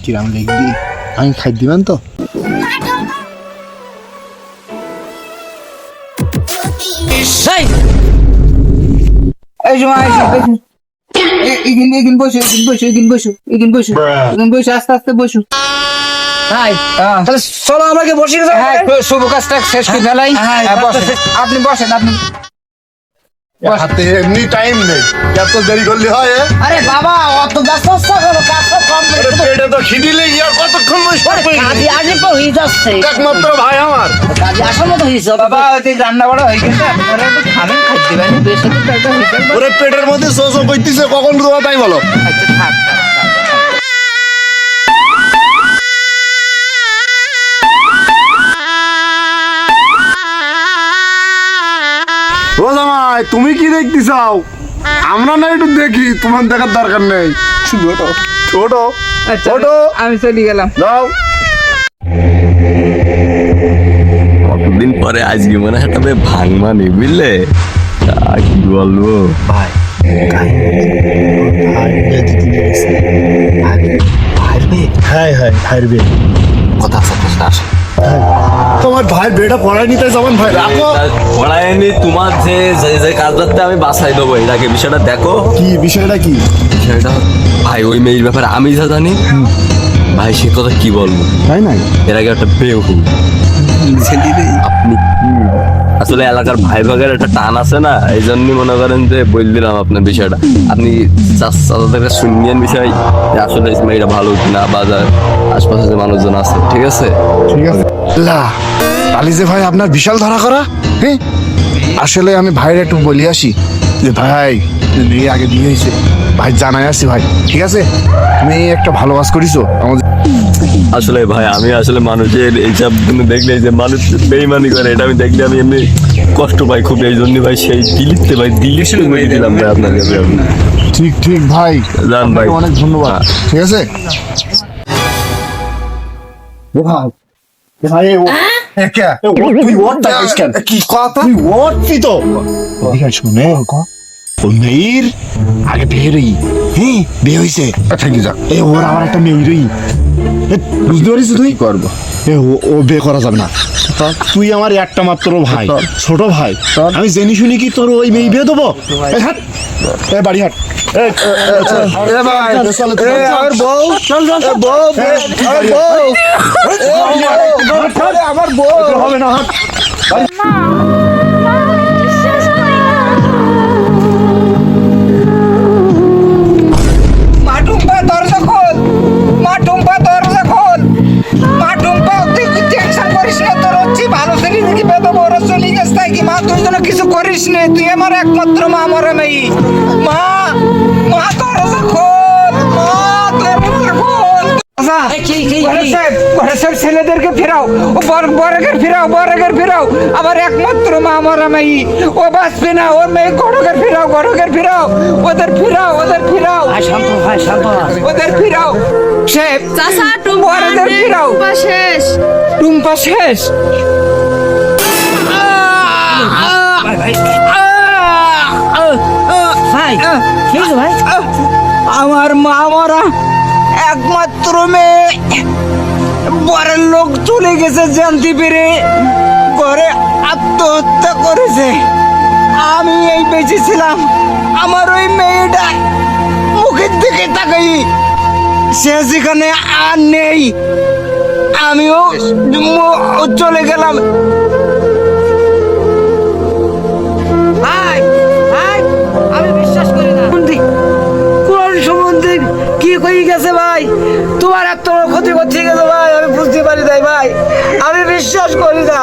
কিরাম লিখবি আমি খাই দিবেন তো এই সময় এগিন বসো আস্তে আস্তে বসো ভাই তাহলে চলো আমাকে বসিয়ে দাও। হ্যাঁ শুভ কাজটা শেষ করে ফেলাই আপনি বসেন আপনি হাতে এমনি টাইম নেই এত দেরি করলে হয় আরে বাবা অত ব্যস্ত হলো কাজ সব কমপ্লিট পেটে তো খিদিলে আর কতক্ষণ বসে কাজে আগে তো হয়ে যাচ্ছে একমাত্র ভাই আমার কাজে আসার মতো হয়েছে বাবা ওই রান্না বাড়া হয়ে গেছে আপনারা একটু খাবেন খাই দিবেন বেশি তো পেটটা হয়ে যাবে ওরে পেটের মধ্যে শো করতেছে কখন তোমার তাই বলো আচ্ছা থাক ও জামাই তুমি কি দেখতে চাও আমরা না একটু দেখি তোমার দেখার দরকার নেই শুধু ওটো ওটো আচ্ছা ওটো আমি চলে গেলাম যাও কতদিন পরে আজকে মনে হয় তবে ভাঙমানি বুঝলে কি বলবো ভাই হ্যাঁ হ্যাঁ ভাইয়ের বিয়ে কথা আছে তোমার ভাই বিয়েটা পড়াই নিতে যাবেন ভাই রাখো পড়ায়নি তোমার যে যে কাজটাতে আমি বাসাই দেবো এটাকে বিষয়টা দেখো কি বিষয়টা কি বিষয়টা ভাই ওই মেয়ের ব্যাপারে আমি যা জানি ভাই সে কথা কি বলবো তাই নাই এর আগে একটা বেউকু আপনি আসলে এলাকার ভাই ভাগের একটা টান আছে না এই জন্যই মনে করেন যে বল দিলাম আপনার বিষয়টা আপনি চাচাদের শুনিয়েন বিষয় যে আসলে মেয়েটা ভালো কিনা বাজার আশপাশে যে মানুষজন আছে ঠিক আছে ঠিক আছে লা তাহলে যে ভাই আপনার বিশাল ধরা করা হ্যাঁ আসলে আমি ভাইয়ের একটু বলি আসি যে ভাই মেয়ে আগে বিয়ে হয়েছে ভাই জানাই আসি ভাই ঠিক আছে মেয়ে একটা ভালো কাজ করিছো আমাদের আসলে ভাই আমি আসলে মানুষের এইসব দেখলে যে মানুষ বেইমানি করে এটা আমি দেখলে আমি এমনি কষ্ট পাই খুব এই জন্য ভাই সেই দিলিতে ভাই দিলি শুরু করে দিলাম ভাই আপনাকে ঠিক ঠিক ভাই যান ভাই। আপনাকে অনেক ধন্যবাদ ঠিক আছে ও ভাই ভাই কি কথা তো শুনে ওই মেয়ের আগে বিয়ে রই হ্যাঁ বিয়ে হয়েছে থাকি যা এ ওর আমার একটা মেয়ে রই বুঝতে পারিস তুই করবো এ ও বিয়ে করা যাবে না তুই আমার একটা মাত্র ভাই ছোট ভাই আমি জেনে শুনি কি তোর ওই মেয়ে বিয়ে দেবো হাট এ বাড়ি হাট আমার বউ আমার বউ হবে না হাট মাটুম্পা দরজা খোল মাটুম্পা দরজা খোল মাটুম্পা তুই টেনশন করিস না তোর হচ্ছে ভালো শ্রেণী থেকে বেদব ওরা চলে গেছে তাই কি মা তুই যেন কিছু করিস না তুই আমার একমাত্র মা মরা মেয়ে মা মা দরজা খোল মা দরজা খোল ছেলেদেরকে ফেরাও বড়গের ফেরাও আমার একমাত্র মা মরা মেয়ে ও বাঁচবে না ওর মেয়ে গড়গের ফেরাও ওদের ফিরাও ওদের ফিরাও শেফ চাচা ওদের ফিরাও টুম্পা শেষ ভাই আমার মা মরা একমাত্র মেয়ে বরের লোক চলে গেছে জানতে পেরে ঘরে আত্মহত্যা করেছে আমি এই বেঁচে ছিলাম আমার ওই মেয়েটা মুখের দিকে তাকাই সে যেখানে আর নেই আমিও চলে গেলাম আমি বিশ্বাস করি না কোন সম্বন্ধে কি কই গেছে ভাই তোমার এত ক্ষতি করতে গেছে ভাই আমি বুঝতে পারি নাই ভাই আমি বিশ্বাস করি না